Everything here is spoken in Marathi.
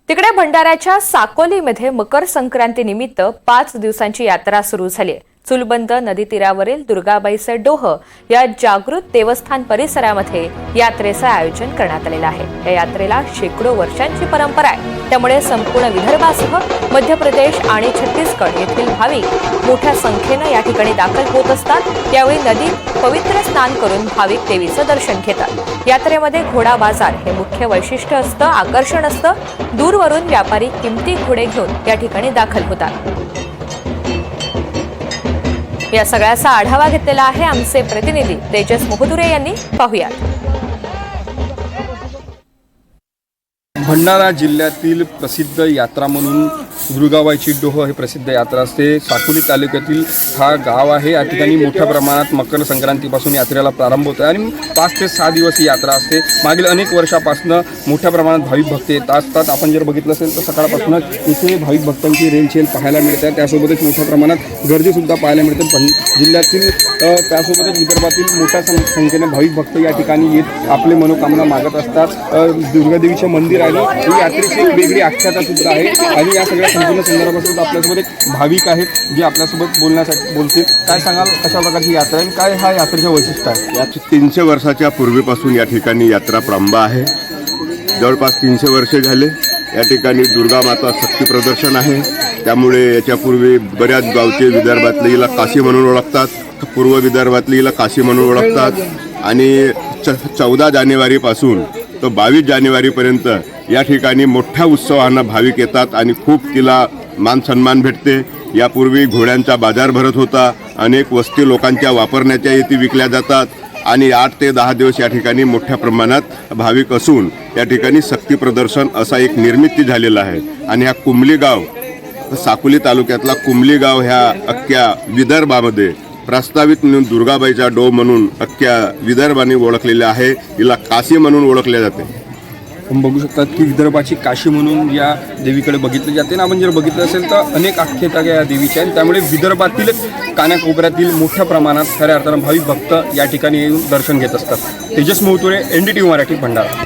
तिकडे भंडाऱ्याच्या साकोलीमध्ये मकर संक्रांतीनिमित्त 5 दिवसांची यात्रा सुरू झाली आहे। चुलबंद नदी तीरावरील दुर्गाबाईचे डोह या जागृत देवस्थान परिसरामध्ये यात्रेचे आयोजन करण्यात आलेले आहे। या यात्रेला शेकडो वर्षांची परंपरा आहे, त्यामुळे संपूर्ण विदर्भासह मध्य प्रदेश आणि छत्तीसगड येथील भाविक मोठ्या संख्येने या ठिकाणी दाखल होत असतात। यावेळी नदीत पवित्र स्नान करून भाविक देवीचं दर्शन घेतात। यात्रेमध्ये घोडा बाजार हे मुख्य वैशिष्ट्य असतं, आकर्षण असतं। दूरवरून व्यापारी किमती घोडे घेऊन या ठिकाणी दाखल होतात। या सगळ्याचा आढावा घेतलेला आहे आमचे प्रतिनिधी तेजस मोहदुरे यांनी। पाहूयात। भंडारा जिल्ह्यातील प्रसिद्ध यात्रा म्हणून दुर्गाबाईची डोह हे प्रसिद्ध यात्रा असते। साकोली तालुक्यातील हा गाव आहे। या ठिकाणी मोठ्या प्रमाणात मकर संक्रांतीपासून यात्रेला प्रारंभ होतो आणि 5 ते 6 दिवस ही यात्रा असते। मागील अनेक वर्षापासून मोठ्या प्रमाणात भाविक भक्त येत असतात। आपण जर बघितलं असेल तर सकाळपासून इथे भाविक भक्तांची रेलचेल पाहायला मिळते। त्यासोबतच मोठ्या प्रमाणात गर्दीसुद्धा पाहायला मिळते। पण जिल्ह्यातील त्यासोबतच विदर्भातील मोठ्या संख्येने भाविक भक्त या ठिकाणी येत आपले मनोकामना मागत असतात। दुर्गादेवीचे मंदिर आहे, ही यात्रेची एक वेगळी आख्याता सुद्धा आहे आणि या सगळ्या संपूर्ण संदर्भासोबत आपल्यासोबत एक भाविक आहेत जे आपल्यासोबत बोलतील। काय सांगाल, कशा प्रकारची यात्रा आहे, काय हा यात्रेचं वैशिष्ट्य आहे? याची 300 वर्षाच्या पूर्वीपासून या ठिकाणी यात्रा प्रारंभ आहे। जवळपास 300 वर्षे झाले या ठिकाणी दुर्गा माता शक्ती प्रदर्शन आहे। त्यामुळे याच्यापूर्वी बऱ्याच गावचे विदर्भातले हिला काशी म्हणून ओळखतात, पूर्व विदर्भातले हिला काशी म्हणून ओळखतात आणि 14 जानेवारीपासून तर 22 जानेवारीपर्यंत या ठिकाणी मोठ्या उत्सवानं भाविक येतात आणि खूप तिला मान सन्मान भेटते। यापूर्वी घोड्यांचा बाजार भरत होता, अनेक वस्ती लोकांच्या वापरण्याच्या येथे विकल्या जातात आणि 8 ते 10 दिवस या ठिकाणी मोठ्या प्रमाणात भाविक असून या ठिकाणी शक्ती प्रदर्शन असा एक निर्मिती झालेला आहे। आणि हा कुंबली गाव, साकोली तालुक्यातला कुंबली गाव ह्या अख्ख्या विदर्भामध्ये प्रस्तावित म्हणून दुर्गाबाईचा डोह म्हणून अख्ख्या विदर्भाने ओळखलेले आहे। हिला काशी म्हणून ओळखले जाते। आपण बघू शकतात की विदर्भाची काशी म्हणून या देवीकडे बघितले जाते ना। आपण जर बघितलं असेल तर अनेक आख्यायिका या देवीच्या आहेत, त्यामुळे विदर्भातील कानाकोपऱ्यातील मोठ्या प्रमाणात खऱ्या अर्थानं भाविक भक्त या ठिकाणी येऊन दर्शन घेत असतात। तेजस मोहदुरे, NDTV मराठी, भंडारा।